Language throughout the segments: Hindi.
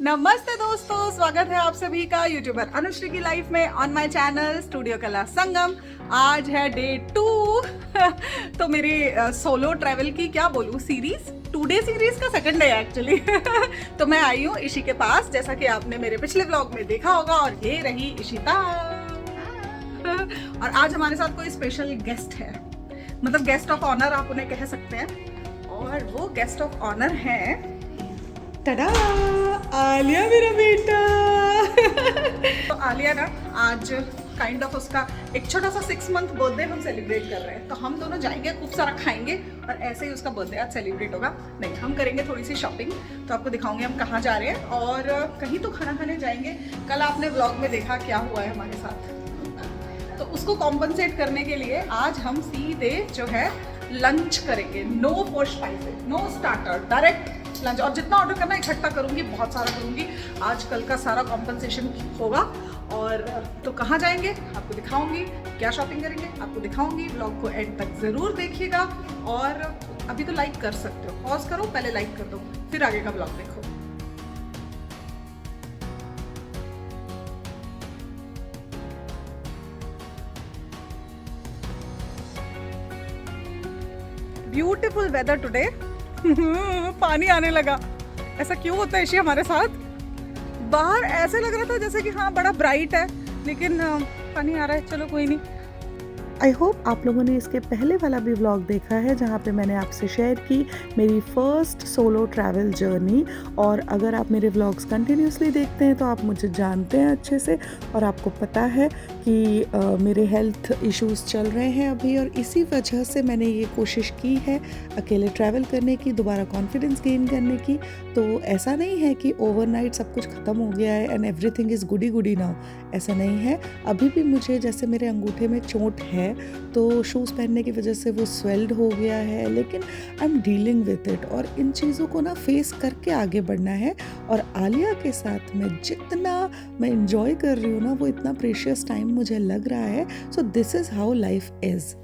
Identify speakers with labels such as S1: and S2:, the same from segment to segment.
S1: नमस्ते दोस्तों, स्वागत है आप सभी का यूट्यूबर अनुश्री की लाइफ में ऑन माय चैनल स्टूडियो कला संगम। आज है डे 2 तो मेरी सोलो ट्रैवल की क्या बोलूँ सीरीज, 2 डे सीरीज का सेकंड डे एक्चुअली तो मैं आई हूँ ईशी के पास, जैसा कि आपने मेरे पिछले व्लॉग में देखा होगा। और ये रही इशिता और आज हमारे साथ कोई स्पेशल गेस्ट है, मतलब गेस्ट ऑफ ऑनर आप उन्हें कह सकते हैं। और वो गेस्ट ऑफ ऑनर हैं, टडा, आलिया मेरा बेटा तो आलिया ना आज काइंड ऑफ उसका एक छोटा सा 6 मंथ बर्थडे हम सेलिब्रेट कर रहे हैं। तो हम दोनों जाएंगे, खूब सारा खाएंगे और ऐसे ही उसका बर्थडे आज सेलिब्रेट होगा। नहीं, हम करेंगे थोड़ी सी शॉपिंग, तो आपको दिखाऊंगे हम कहाँ जा रहे हैं और कहीं तो खाना खाने जाएंगे। कल आपने व्लॉग में देखा क्या हुआ है हमारे साथ, तो उसको कॉम्पनसेट करने के लिए आज हम सीधे जो है लंच करेंगे। No for spices, no starter, direct lunch. और जितना ऑर्डर करना इकट्ठा करूंगी, बहुत सारा करूंगी। आज कल का सारा कॉम्पनसेशन होगा। और तो कहाँ जाएंगे आपको दिखाऊंगी, क्या शॉपिंग करेंगे आपको दिखाऊंगी। व्लॉग को एंड तक ज़रूर देखिएगा। और अभी तो लाइक कर सकते हो, पॉज करो, पहले लाइक कर दो, फिर आगे का व्लॉग देखो। ब्यूटीफुल वेदर टुडे पानी आने लगा। ऐसा क्यों होता है इशी हमारे साथ? बाहर ऐसे लग रहा था जैसे कि हाँ बड़ा ब्राइट है, लेकिन पानी आ रहा है। चलो कोई नहीं। आई होप आप लोगों ने इसके पहले वाला भी व्लॉग देखा है, जहाँ पे मैंने आपसे शेयर की मेरी फर्स्ट सोलो ट्रैवल जर्नी। और अगर आप मेरे व्लॉग्स कंटिन्यूसली देखते हैं तो आप मुझे जानते हैं अच्छे से, और आपको पता है कि मेरे हेल्थ इश्यूज़ चल रहे हैं अभी, और इसी वजह से मैंने ये कोशिश की है अकेले ट्रैवल करने की, दोबारा कॉन्फिडेंस गेन करने की। तो ऐसा नहीं है कि ओवरनाइट सब कुछ ख़त्म हो गया है and everything is goody goody now, ऐसा नहीं है। अभी भी मुझे जैसे मेरे अंगूठे में चोट है, तो शूज़ पहनने की वजह से वो स्वेल्ड हो गया है, लेकिन I am dealing with it. और इन चीज़ों को ना फेस करके आगे बढ़ना है। और आलिया के साथ में जितना मैं इंजॉय कर रही हूँ ना, वो इतना प्रेशियस टाइम मुझे लग रहा है। So this is how life is.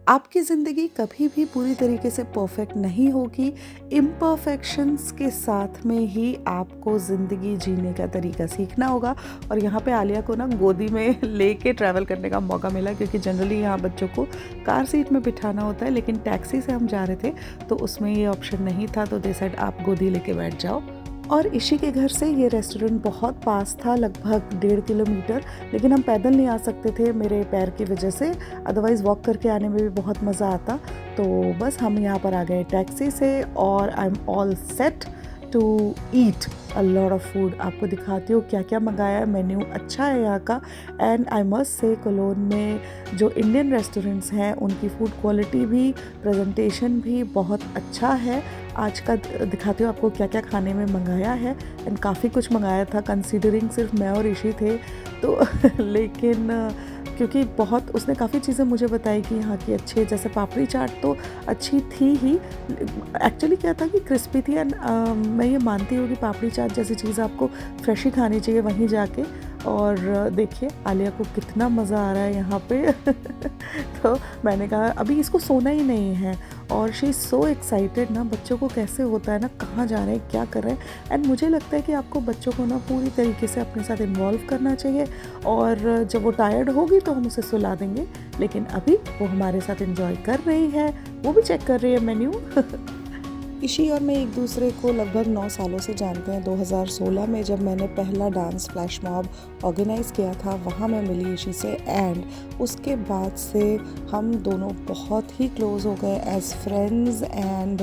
S1: आपकी ज़िंदगी कभी भी पूरी तरीके से परफेक्ट नहीं होगी। इम्परफेक्शंस के साथ में ही आपको ज़िंदगी जीने का तरीका सीखना होगा। और यहाँ पे आलिया को ना गोदी में लेके ट्रैवल करने का मौका मिला, क्योंकि जनरली यहाँ बच्चों को कार सीट में बिठाना होता है, लेकिन टैक्सी से हम जा रहे थे तो उसमें ये ऑप्शन नहीं था। तो दे सेड आप गोदी लेके बैठ जाओ। और इशी के घर से ये रेस्टोरेंट बहुत पास था, लगभग 1.5 किलोमीटर, लेकिन हम पैदल नहीं आ सकते थे मेरे पैर की वजह से, अदरवाइज़ वॉक करके आने में भी बहुत मज़ा आता। तो बस हम यहाँ पर आ गए टैक्सी से, और I am all set to eat a lot of food. आपको दिखाती हूँ क्या क्या मंगाया है। मेन्यू अच्छा है यहाँ का, and I must say Cologne में जो इंडियन रेस्टोरेंट्स हैं उनकी फूड क्वालिटी भी, प्रेजेंटेशन भी बहुत अच्छा है। आज का दिखाती हूँ आपको क्या क्या खाने में मंगाया है। एंड काफ़ी कुछ मंगाया था, कंसीडरिंग सिर्फ मैं और ऋषि थे तो लेकिन क्योंकि बहुत उसने काफ़ी चीज़ें मुझे बताई कि यहाँ की अच्छी है, जैसे पापड़ी चाट तो अच्छी थी ही। एक्चुअली क्या था कि क्रिस्पी थी, एंड मैं ये मानती हूँ कि पापड़ी चाट जैसी चीज़ आपको फ्रेश ही खानी चाहिए वहीं जाके। और देखिए आलिया को कितना मज़ा आ रहा है यहाँ पे तो मैंने कहा अभी इसको सोना ही नहीं है, और शी इज़ सो एक्साइटेड ना। बच्चों को कैसे होता है ना, कहाँ जा रहे हैं, क्या कर रहे हैं। एंड मुझे लगता है कि आपको बच्चों को ना पूरी तरीके से अपने साथ इन्वॉल्व करना चाहिए, और जब वो टायर्ड होगी तो हम उसे सुला देंगे, लेकिन अभी वो हमारे साथ एंजॉय कर रही है, वो भी चेक कर रही है मेन्यू इशी और मैं एक दूसरे को लगभग 9 सालों से जानते हैं। 2016 में जब मैंने पहला डांस फ्लैश मॉब ऑर्गेनाइज़ किया था, वहाँ मैं मिली इशी से, एंड उसके बाद से हम दोनों बहुत ही क्लोज़ हो गए एज फ्रेंड्स। एंड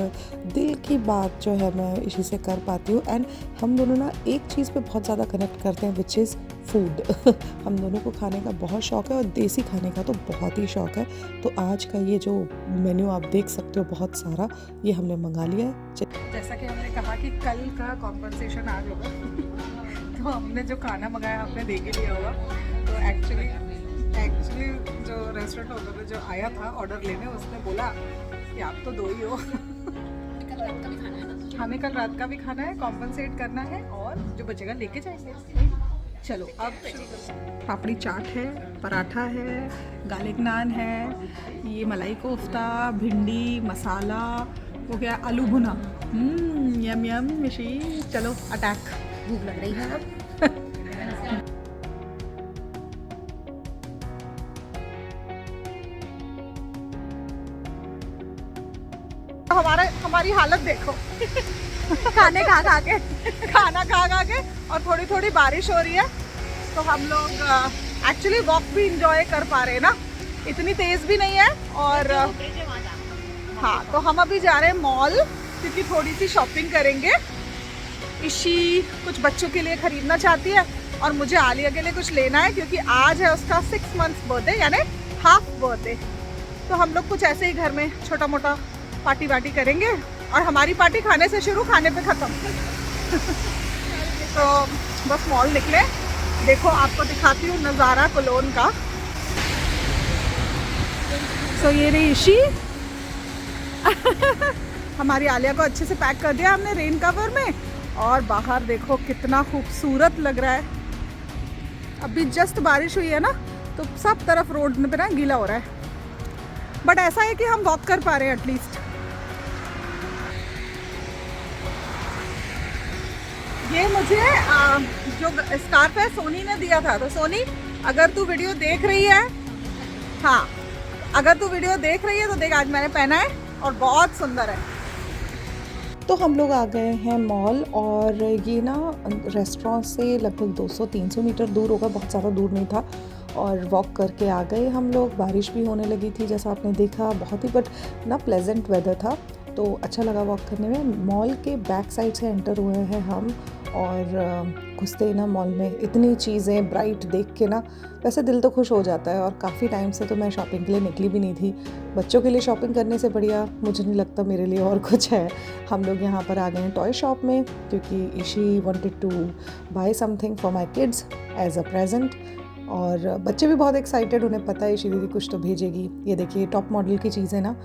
S1: दिल की बात जो है मैं इशी से कर पाती हूँ। एंड हम दोनों ना एक चीज़ पे बहुत ज़्यादा कनेक्ट करते हैं, विच इज़ फूड हम दोनों को खाने का बहुत शौक़ है, और देसी खाने का तो बहुत ही शौक़ है। तो आज का ये जो मेन्यू आप देख सकते हो बहुत सारा, ये हमने मंगा लिया है। जैसा कि हमने कहा कि कल का कॉम्पनसेशन आज होगा तो हमने जो खाना मंगाया आपने देख ही लिया होगा। तो एक्चुअली जो रेस्टोरेंट ओनर जो आया था ऑर्डर लेने, उसने बोला कि आप तो 2 ही हो हमें कल रात का भी खाना है, कॉम्पनसेट करना है, और जो बचेगा लेके जाएंगे। चलो अब पापड़ी चाट है, पराठा है, गार्लिक नान है, ये मलाई कोफ्ता, भिंडी मसाला, वो क्या आलू भुना, यम यम मिशी। चलो अटैक।
S2: भूख लग रही है अब।
S1: हमारी हालत देखो
S2: खाने खा के
S1: खाना खा के, और थोड़ी थोड़ी बारिश हो रही है, तो हम लोग एक्चुअली वॉक भी इंजॉय कर पा रहे हैं ना, इतनी तेज भी नहीं है। और हाँ, तो हम अभी जा रहे हैं मॉल, क्योंकि थोड़ी सी शॉपिंग करेंगे। ईशी कुछ बच्चों के लिए खरीदना चाहती है और मुझे आलिया के लिए कुछ लेना है, क्योंकि आज है उसका 6 months बर्थडे, यानी हाफ बर्थडे। तो हम लोग कुछ ऐसे ही घर में छोटा मोटा पार्टी वार्टी करेंगे, और हमारी पार्टी खाने से शुरू, खाने पे ख़त्म। तो बस मॉल निकले, देखो आपको दिखाती हूँ नज़ारा कोलोन का। सो ये रही ईशी हमारी आलिया को अच्छे से पैक कर दिया हमने रेन कवर में, और बाहर देखो कितना खूबसूरत लग रहा है। अभी जस्ट बारिश हुई है ना, तो सब तरफ रोड पे ना गीला हो रहा है, बट ऐसा है कि हम वॉक कर पा रहे हैं एटलीस्ट। ये मुझे जो स्कार्फ है सोनी ने दिया था। तो सोनी, अगर तू वीडियो देख रही है, हाँ अगर तू वीडियो देख रही है तो देख, आज मैंने पहना है और बहुत सुंदर है। तो हम लोग आ गए हैं मॉल, और ये ना रेस्टोरेंट से लगभग 200-300 मीटर दूर होगा, बहुत ज़्यादा दूर नहीं था। और वॉक करके आ गए हम लोग। बारिश भी होने लगी थी जैसा आपने देखा, बहुत ही बट ना प्लेजेंट वेदर था, तो अच्छा लगा वॉक करने में। मॉल के बैक साइड से एंटर हुए हैं हम, और घुसते ही ना मॉल में इतनी चीज़ें ब्राइट देख के ना वैसे दिल तो खुश हो जाता है। और काफ़ी टाइम से तो मैं शॉपिंग के लिए निकली भी नहीं थी। बच्चों के लिए शॉपिंग करने से बढ़िया मुझे नहीं लगता मेरे लिए और कुछ है। हम लोग यहाँ पर आ गए हैं टॉय शॉप में, क्योंकि Ishi wanted to buy something for my kids as a present. और बच्चे भी बहुत एक्साइटेड, उन्हें पता है ईशी दीदी कुछ तो भेजेगी। ये देखिए टॉप मॉडल की चीज़ें ना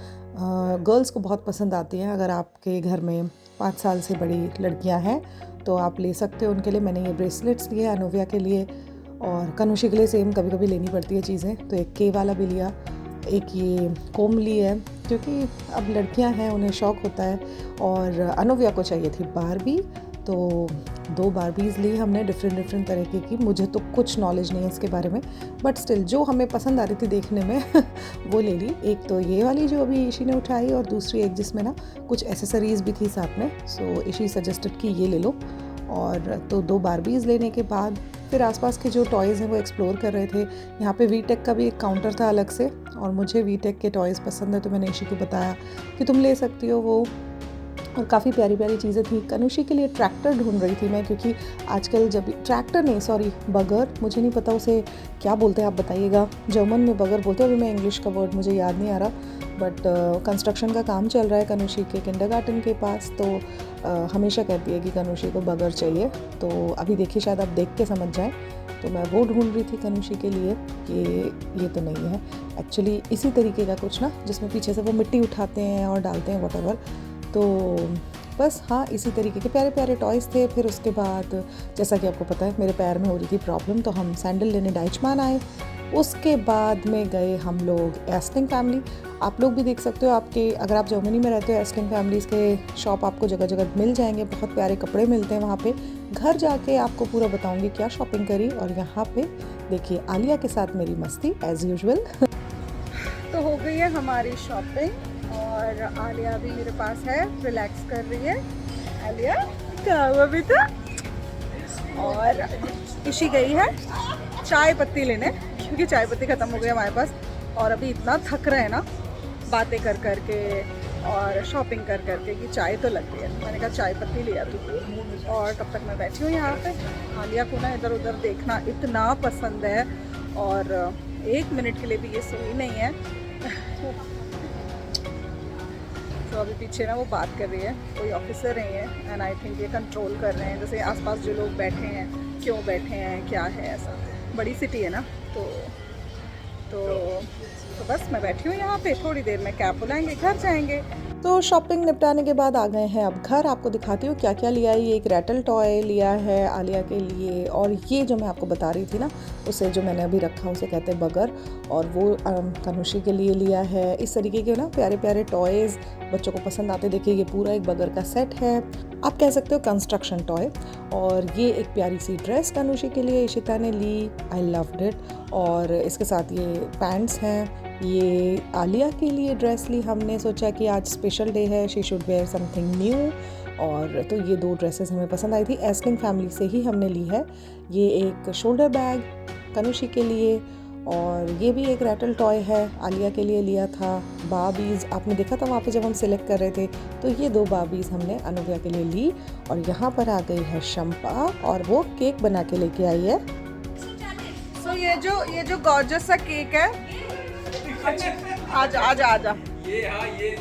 S1: गर्ल्स को बहुत पसंद आती हैं। अगर आपके घर में 5 साल से बड़ी लड़कियां हैं तो आप ले सकते हो उनके लिए। मैंने ये ब्रेसलेट्स लिए अनोविया के लिए, और कनुषी के लिए सेम कभी कभी लेनी पड़ती है चीज़ें, तो एक के वाला भी लिया, एक ये कोम ली है, क्योंकि अब लड़कियां हैं उन्हें शौक़ होता है। और अनोविया को चाहिए थी बारबी, तो 2 बारबीज़ ली हमने डिफरेंट तरीके की। मुझे तो कुछ नॉलेज नहीं है इसके बारे में, बट स्टिल जो हमें पसंद आ रही थी देखने में वो ले ली। एक तो ये वाली जो अभी ईशी ने उठाई, और दूसरी एक जिसमें ना कुछ एसेसरीज़ भी थी साथ में। सो ईशी सजेस्टेड कि ये ले लो। और तो 2 बारबीज़ लेने के बाद फिर आसपास के जो टॉयज़ हैं वो एक्सप्लोर कर रहे थे। यहाँ पे वीटेक का भी एक काउंटर था अलग से, और मुझे वीटेक के टॉयज़ पसंद है, तो मैंने ईशी को बताया कि तुम ले सकती हो वो। और काफ़ी प्यारी प्यारी चीज़ें थी। कनुषी के लिए ट्रैक्टर ढूंढ रही थी मैं, क्योंकि आजकल जब ट्रैक्टर नहीं सॉरी बगर, मुझे नहीं पता उसे क्या बोलते हैं, आप बताइएगा। जर्मन में बगर बोलते हैं, अभी मैं इंग्लिश का वर्ड मुझे याद नहीं आ रहा, बट कंस्ट्रक्शन का काम चल रहा है कनुषी के किंडरगार्टन के पास, तो हमेशा कहती है कि कनुषी को बगर चाहिए। तो अभी देखिए शायद आप देख के समझ जाएँ, तो मैं वो ढूंढ रही थी कनुषी के लिए कि ये तो नहीं है एक्चुअली इसी तरीके का कुछ ना, जिसमें पीछे से वो मिट्टी उठाते हैं और डालते हैं व्हाटएवर। तो बस हाँ, इसी तरीके के प्यारे प्यारे टॉयज़ थे। फिर उसके बाद जैसा कि आपको पता है मेरे पैर में हो रही थी प्रॉब्लम, तो हम सैंडल लेने डाइचमान आए। उसके बाद में गए हम लोग एस्लिंग फैमिली। आप लोग भी देख सकते हो, आपके अगर आप जर्मनी में रहते हो एस्लिंग फैमिलीज़ के शॉप आपको जगह जगह मिल जाएंगे, बहुत प्यारे कपड़े मिलते हैं वहाँ पे। घर जाके आपको पूरा बताऊँगी क्या शॉपिंग करी। और यहाँ पे देखिए आलिया के साथ मेरी मस्ती एज़ यूजुअल। तो हो गई है हमारी शॉपिंग, और आलिया भी मेरे पास है, रिलैक्स कर रही है। आलिया क्या हुआ बेटा? और ईशी गई है चाय पत्ती लेने, क्योंकि चाय पत्ती ख़त्म हो गई हमारे पास, और अभी इतना थक रहे हैं ना बातें कर कर के और शॉपिंग कर कर के कि चाय तो लग गई है। मैंने कहा चाय पत्ती ले आती थी, और तब तक मैं बैठी हूँ यहाँ पे। आलिया को ना इधर उधर देखना इतना पसंद है, और 1 मिनट के लिए भी ये सोई नहीं है। तो अभी पीछे ना वो बात कर रही है, कोई ऑफिसर नहीं है, एंड आई थिंक ये कंट्रोल कर रहे हैं, जैसे आसपास जो लोग बैठे हैं क्यों बैठे हैं, क्या है, ऐसा। बड़ी सिटी है ना, तो बस मैं बैठी हूँ यहाँ पे। थोड़ी देर में कैब बुलाएंगे, घर जाएंगे।
S3: तो शॉपिंग निपटाने के बाद आ गए हैं अब घर। आपको दिखाती हूँ क्या क्या लिया है। ये एक रैटल टॉय लिया है आलिया के लिए, और ये जो मैं आपको बता रही थी ना, उसे जो मैंने अभी रखा उसे कहते हैं बगर, और वो तनुषी के लिए लिया है। इस तरीके के ना प्यारे प्यारे टॉयज़ बच्चों को पसंद आते। देखिए ये पूरा एक बगर का सेट है, आप कह सकते हो कंस्ट्रक्शन टॉय। और ये एक प्यारी सी ड्रेस तनुषी के लिए इशिता ने ली, आई लव्ड इट। और इसके साथ ये पैंट्स हैं। ये आलिया के लिए ड्रेस ली हमने, सोचा कि आज स्पेशल डे है, she should wear something new. और तो ये 2 ड्रेसेस हमें पसंद आई थी, एस्लिंग फैमिली से ही हमने ली है। ये एक शोल्डर बैग तनुषी के लिए, और ये भी एक रैटल टॉय है, आलिया के लिए लिया था। बार्बीज़ आपने देखा था वहाँ पे जब हम सिलेक्ट कर रहे थे, तो ये 2 बार्बीज़ हमने अनुव्या के लिए ली। और यहाँ पर आ गई है शंपा, और वो केक बना के लेके आई है।
S1: So, ये जो गॉर्जियस सा केक है, आजा आजा आजा,
S4: ये हाँ ये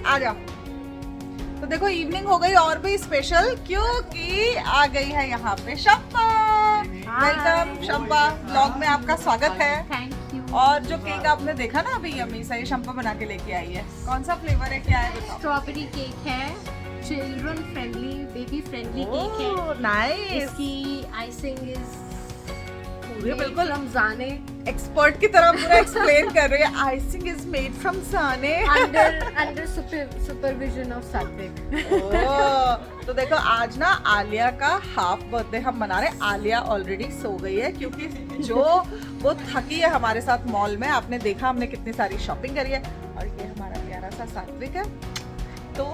S1: आजा। तो देखो इवनिंग हो गई और भी स्पेशल, क्योंकि आ गई है यहाँ पे शंपा। वेलकम शंपा, ब्लॉग में आपका स्वागत है।
S2: Thank you.
S1: और जो केक आपने देखा ना अभी यम्मी सा, ये शंपा बना के लेके आई है। कौन सा फ्लेवर है, क्या है बताओ?
S2: स्ट्रॉबेरी केक है, children friendly, baby friendly cake है।
S1: नाइस।
S2: इसकी आइसिंग इज
S1: पूरे बिल्कुल
S2: रमजाने
S1: एक्सपर्ट की तरह पूरा एक्सप्लेन कर रही है। Icing is made from Sane.
S2: Under supervision of सात्विक।
S1: तो देखो आज ना आलिया का हाफ बर्थडे हम मना रहे हैं। आलिया ऑलरेडी सो गई है, क्योंकि जो वो थकी है हमारे साथ मॉल में। आपने देखा हमने कितनी सारी शॉपिंग करी है। और ये हमारा प्यारा सा सात्विक है। तो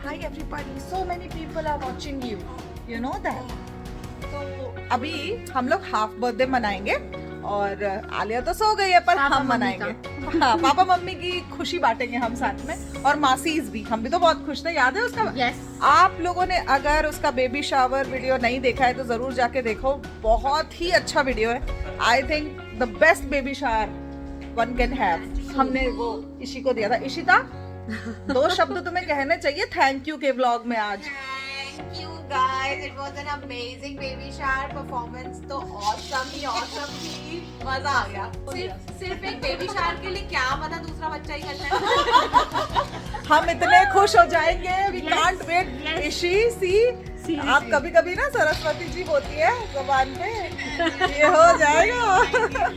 S1: hi everybody, so many people are watching you, you know that. तो अभी हम लोग हाफ बर्थडे मनाएंगे, और आलिया तो सो गई है पर
S2: पापा
S1: हम
S2: मम्मी
S1: मनाएंगे। हाँ, पापा मम्मी की खुशी बांटेंगे हम साथ में, और मासीज भी। हम भी तो बहुत खुश थे, याद है उसका?
S2: यस।
S1: आप लोगों ने अगर उसका बेबी शावर वीडियो नहीं देखा है तो जरूर जाके देखो, बहुत ही अच्छा वीडियो है। I think the best baby shower one can have. हमने वो इशी को दिया था। इशिता, 2 शब्द तुम्हें कहने चाहिए थैंक यू के व्लॉग में आज।
S5: Thank you guys, it was an amazing baby shower performance, तो awesome थी, मजा आ गया। सिर्फ एक बेबी शावर के लिए क्या पता दूसरा बच्चा ही कर ले।
S1: हम इतने खुश हो जाएंगे, वी कांट वेट। इशी सी, आप कभी कभी ना सरस्वती जी होती है जुबान पे, ये हो जाएगा।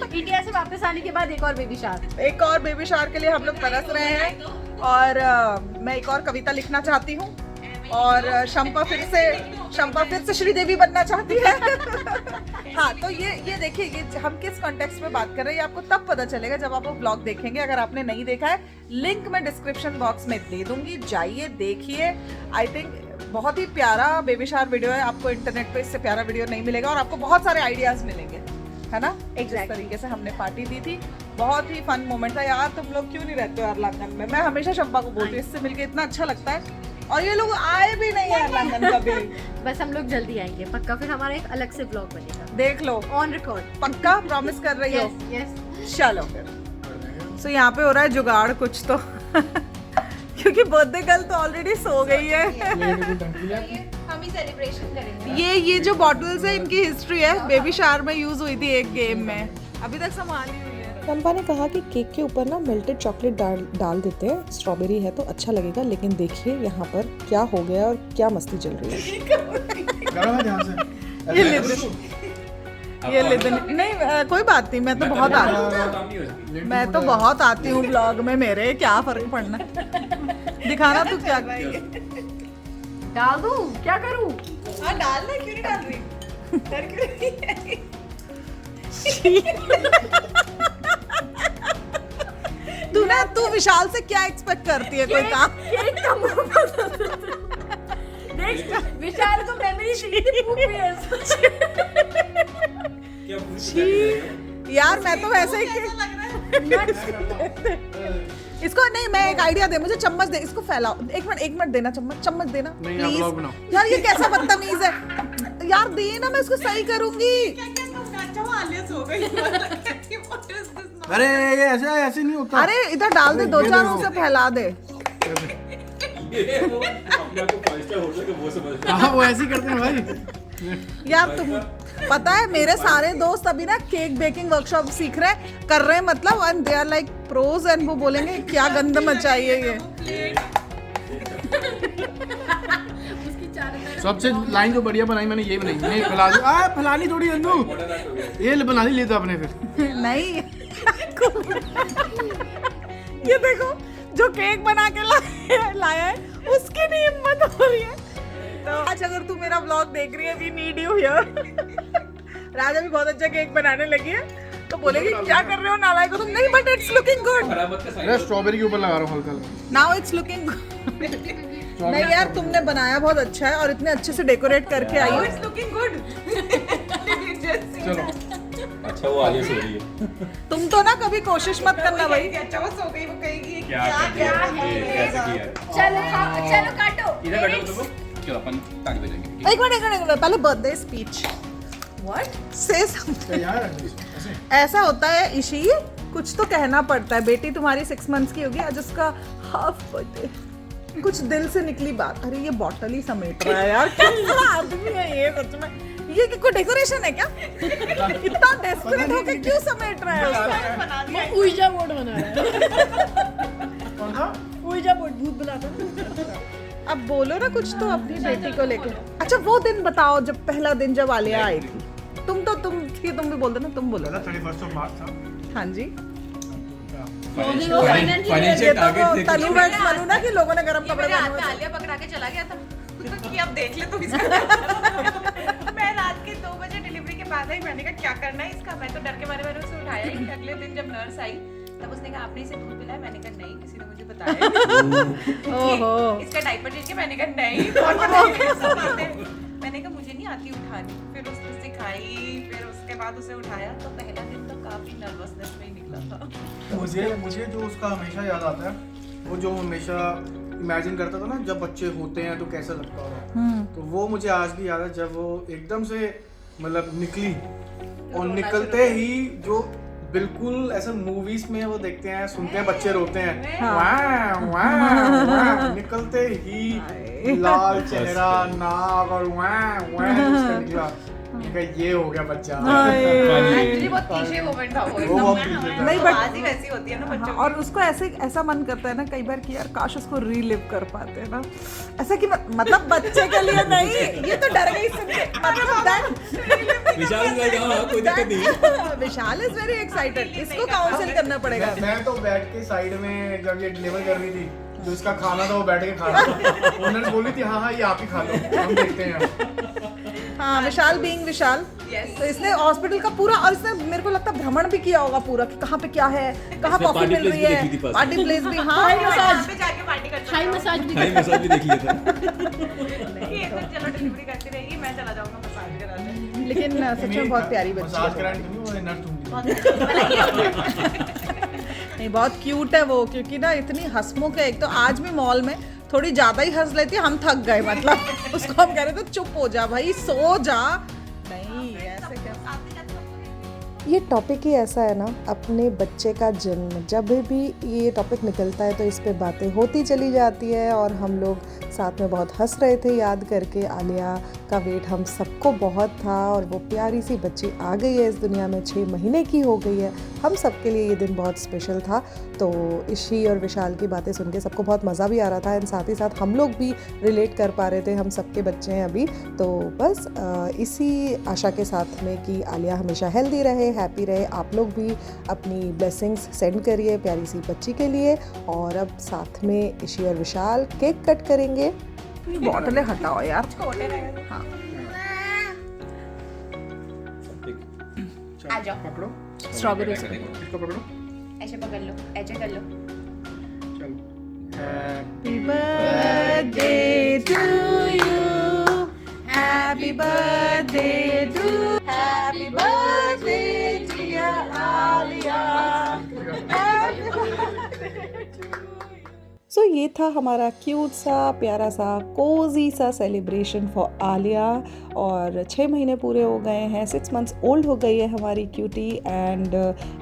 S2: इंडिया से वापस आने के बाद एक और बेबी शावर।
S1: एक और बेबी शावर के लिए हम लोग तरस रहे हैं, और मैं एक और कविता लिखना चाहती हूँ, और शंपा फिर से श्रीदेवी बनना चाहती है। हाँ, तो ये देखिए, ये हम किस कॉन्टेक्स्ट में बात कर रहे हैं आपको तब पता चलेगा जब आप वो ब्लॉग देखेंगे। अगर आपने नहीं देखा है, लिंक मैं डिस्क्रिप्शन बॉक्स में दे दूंगी, जाइए देखिए। आई थिंक बहुत ही प्यारा बेबी शावर वीडियो है, आपको इंटरनेट पे इससे प्यारा वीडियो नहीं मिलेगा, और आपको बहुत सारे आइडियाज मिलेंगे, है ना? इस तरीके से हमने पार्टी दी थी, बहुत ही फन मोमेंट था। यार तुम लोग क्यों नहीं रहते हो यार लंदन में? मैं हमेशा शंपा को बोलती हूँ, इससे मिलके इतना अच्छा लगता है। और ये लोग आए भी नहीं है लंदन कभी।
S2: बस हम लोग जल्दी आएंगे पक्का, फिर हमारा एक अलग से ब्लॉग बनेगा,
S1: देख लो,
S2: ऑन रिकॉर्ड।
S1: पक्का प्रॉमिस कर रही हो?
S2: यस।
S1: चलो फिर। सो यहाँ पे हो रहा है जुगाड़ कुछ तो क्योंकि बर्थडे गर्ल तो ऑलरेडी सो गई है।
S5: हम ही सेलिब्रेशन करेंगे।
S1: ये जो बॉटल्स है, इनकी हिस्ट्री है, बेबी शावर में यूज हुई थी एक गेम में, अभी तक संभाली हुई है।
S3: शंपा ने कहा कि केक के ऊपर ना मेल्टेड चॉकलेट डाल देते हैं, स्ट्रॉबेरी है तो अच्छा लगेगा। लेकिन देखिए यहाँ पर क्या हो गया और क्या मस्ती चल रही है।
S1: ये लिदन नहीं, कोई बात नहीं, मैं तो बहुत आती हूँ ब्लॉग में, मेरे क्या फर्क पड़ना। दिखाना तू क्या
S2: डाल दूं, क्या करूं?
S1: हाँ डालना, क्यों नहीं डाल रही? डर क्यों रही है? तू विशाल से क्या एक्सपेक्ट करती है? कोई काम?
S2: देख, विशाल को मेमोरी थी, भूख भी है।
S1: यार मैं तो वैसे ही इसको नहीं, मैं एक आइडिया दे, मुझे चम्मच दे, इसको फैलाओ। एक मिनट देना, चम्मच देना प्लीज। यार ये कैसा बदतमीज है यार, देना, मैं इसको सही करूंगी।
S4: अरे ये ऐसे नहीं होता।
S1: अरे इधर डाल दे, 2-4 उसे फैला दे।
S4: हाँ वो ऐसे ही करते हैं भाई।
S1: यार तुम पता है मेरे सारे दोस्त अभी ना केक बेकिंग वर्कशॉप सीख रहे हैं, कर रहे हैं मतलब, and they are like pros, एंड वो बोलेंगे क्या गंद मचाई है ये।
S4: सबसे लाइन जो बढ़िया बनाई मैंने ये बनाई, नहीं फैला दी, फैलानी थोड़ी अंदू, ये बना ली लेता अपने फिर।
S1: नहीं ये देखो जो केक बना के लाया है उसकी नहीं हिम्मत हो रही है। तो आज अगर तू मेरा व्लॉग देख रही है, वी नीड यू हियर। राजा भी बहुत अच्छा केक बनाने लगी है, तो बोलेगी क्या कर रहे हो नालायक हो तुम। नहीं बट इट्स लुकिंग गुड।
S4: अरे स्ट्रॉबेरी के ऊपर लगा रहा हूँ हल्का।
S1: Now it's looking good. नहीं यार तुमने बनाया बहुत अच्छा है और इतने अच्छे से डेकोरेट करके आई हो।
S5: It's looking good.
S4: चलो
S6: अच्छा वो आगे सो रही है।
S1: तुम तो ना कभी कोशिश मत करना भाई।
S5: अच्छा वो सो गई, वो कहेगी
S6: क्या कर दिया कैसे किया
S2: चलो काटो।
S6: इधर बैठो तुम, चलो अपन ताली बजाएंगे।
S1: एक मिनट पहले बर्थडे स्पीच।
S5: व्हाट?
S1: से ऐसा होता है इशी, कुछ तो कहना पड़ता है। बेटी तुम्हारी 6 months की होगी, आज उसका हाफ बर्थडे। कुछ दिल से निकली बात। अरे ये बॉटल ही समेट रहा है यार, कैसा आदमी है ये सच में। ये कोई डेकोरेशन है क्या? इतना डेस्परेट होके क्यों समेट रहा है उसको?
S2: ऊर्जा बोर्ड बना रहा है।
S4: कौन सा?
S2: ऊर्जा बोर्ड भूत बुलाता है।
S1: अब बोलो ना कुछ तो अपनी बेटी को लेके। अच्छा वो दिन बताओ जब पहला दिन जब आलिया आई थी। तुम भी बोल दो ना, तुम बोलो।
S4: 31 मार्च था।
S1: हाँ जी।
S6: फाइनेंशियल टारगेट थे।
S1: तली वर्ड्स मालूम ना कि लोगों ने गरम कपड़े
S5: मेरे हाथ
S1: पहने
S5: में
S1: हुए थे।
S5: आलिया पकड़ा के चला गया था कि अब देख ले तू इसका। मैं रात के 2 बजे डिलीवरी के बाद आई, मैंने कहा क्या करना है इसका। मैं तो डर के मारे मैंने उसे उठाया ही नहीं। अगले दिन जब नर्स आई तब उसने कहा आपने इसे दूध पिलाया? मैंने कहा नहीं, किसी ने मुझे बताया।
S1: ओहो।
S5: इसका डायपर चेंज किया? मैंने कहा नहीं, कौन बताएगा सब बातें। मैंने कहा मुझे नहीं आती उठानी। फिर उसने सिखाई, फिर उसके बाद उसे उठाया। तो पहला दिन तो काफी नर्वसनेस में ही निकला था।
S4: मुझे जो उसका हमेशा याद आता है, वो जो हमेशा इमेजिन करता था ना जब बच्चे होते हैं तो कैसा लगता होगा, तो वो मुझे आज भी याद है जब वो एकदम से मतलब निकली और निकलते ही जो बिल्कुल ऐसे मूवीज में वो देखते हैं, सुनते हैं बच्चे रोते हैं, वाह वाह वाह, निकलते ही लाल चेहरा, नाक और वाह वाह उसका निकला। ये हो गया बच्चा।
S5: एक्चुअली बहुत क्लीशे मोमेंट था वो
S4: बहुत
S5: एकदम।
S4: cliche था।
S1: नहीं, but-
S5: आवाज ही वैसी होती है ना बच्चों की।
S1: और उसको ऐसा मन करता है ना कई बार कि यार काश उसको रीलिव कर पाते हैं ना, ऐसा कि मतलब बच्चे के लिए नहीं। ये तो डर गई सुन के। मतलब
S6: विशाल इज लाइक हां कोई दिक्कत नहीं।
S1: विशाल इज वेरी एक्साइटेड। इसको काउंसिल करना पड़ेगा।
S4: मैं तो बैठ के साइड में जब ये डिलीवर कर रही थी, जो इसका खाना था वो बैठ के खा रहा था। ओनर बोली थी हाँ ये आप ही खा लो, हम देखते हैं।
S1: हाँ विशाल बीइंग विशाल।
S5: Yes.
S1: तो इसने हॉस्पिटल का पूरा, और इसने मेरे को लगता है भ्रमण भी किया होगा पूरा कि कहाँ पे क्या है, कहाँ
S6: इसने
S1: कॉफी
S6: party
S1: मिल
S6: place
S1: रही
S6: भी देखी थी
S1: है,
S6: पास
S1: पार्टी प्लेस भी। हाँ
S5: वहाँ पे जाके पार्टी करते
S2: थाई मसाज भी
S6: हाई मसाज भी देख लिया था।
S5: ये तो चलो डिलीवरी करती रहेगी, मैं चला जाऊंगा मसाज कराने।
S1: लेकिन सच में बहुत प्यारी बच्ची
S4: मसाज
S1: है।
S4: कराने तो नहीं, वो नर्स होंगी।
S1: नहीं बहुत क्यूट है वो, क्योंकि ना इतनी हंसमुख है। एक तो आज भी मॉल में थोड़ी ज्यादा ही हंस लेती है, हम थक गए मतलब। उसको हम कह रहे थे चुप हो जा भाई, सो जा। नहीं ऐसे क्या।
S3: ये टॉपिक ही ऐसा है ना, अपने बच्चे का जन्म, जब भी ये टॉपिक निकलता है तो इस पे बातें होती चली जाती है। और हम लोग साथ में बहुत हंस रहे थे याद करके। आलिया का वेट हम सबको बहुत था और वो प्यारी सी बच्ची आ गई है इस दुनिया में, 6 महीने की हो गई है। हम सबके लिए ये दिन बहुत स्पेशल था। तो ईशी और विशाल की बातें सुन के सबको बहुत मज़ा भी आ रहा था, एंड साथ ही साथ हम लोग भी रिलेट कर पा रहे थे। हम सबके बच्चे हैं अभी, तो बस इसी आशा के साथ में कि आलिया हमेशा हेल्दी रहे, हैप्पी रहे। आप लोग भी अपनी ब्लेसिंग्स सेंड करिए प्यारी सी बच्ची के लिए। और अब साथ में ईशी और विशाल केक कट करेंगे।
S1: बॉटलें हटाओ यार।
S5: छोटे रहेंगे।
S1: हाँ
S5: आ जाओ,
S4: पकड़ो
S1: स्ट्रॉबेरी
S4: इसको, पकड़ो
S5: ऐसे पकड़ लो, ऐसे कर लो।
S4: चलो।
S1: Happy birthday to you. Happy birthday to you. Happy birthday dear Alia. Happy birthday to you.
S3: सो ये था हमारा क्यूट सा प्यारा सा कोजी सा सेलिब्रेशन फॉर आलिया। और 6 महीने पूरे हो गए हैं, 6 मंथ्स ओल्ड हो गई है हमारी क्यूटी। एंड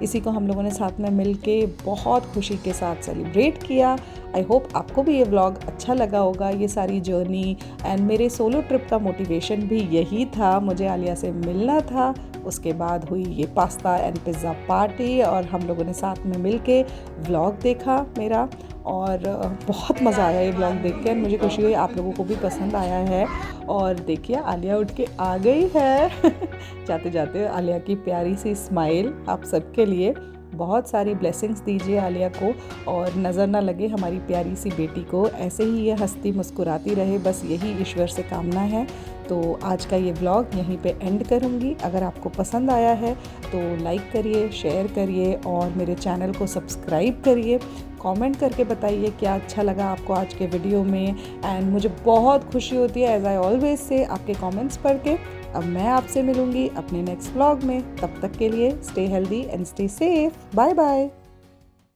S3: इसी को हम लोगों ने साथ में मिलके बहुत खुशी के साथ सेलिब्रेट किया। आई होप आपको भी ये व्लॉग अच्छा लगा होगा, ये सारी जर्नी। एंड मेरे सोलो ट्रिप का मोटिवेशन भी यही था, मुझे आलिया से मिलना था। उसके बाद हुई ये पास्ता एंड पिज़्ज़ा पार्टी और हम लोगों ने साथ में मिलके व्लॉग देखा मेरा, और बहुत मज़ा आया ये व्लॉग देख के। मुझे खुशी हुई आप लोगों को भी पसंद आया है। और देखिए आलिया उठ के आ गई है जाते जाते आलिया की प्यारी सी स्माइल आप सबके लिए। बहुत सारी ब्लेसिंग्स दीजिए आलिया को, और नज़र ना लगे हमारी प्यारी सी बेटी को, ऐसे ही ये हंसती मुस्कुराती रहे, बस यही ईश्वर से कामना है। तो आज का ये व्लॉग यहीं पे एंड करूँगी। अगर आपको पसंद आया है तो लाइक करिए, शेयर करिए और मेरे चैनल को सब्सक्राइब करिए। कमेंट करके बताइए क्या अच्छा लगा आपको आज के वीडियो में। एंड मुझे बहुत खुशी होती है एज आई ऑलवेज से आपके कमेंट्स पढ़ के। अब मैं आपसे मिलूँगी अपने नेक्स्ट व्लॉग में, तब तक के लिए stay healthy and stay safe. Bye bye.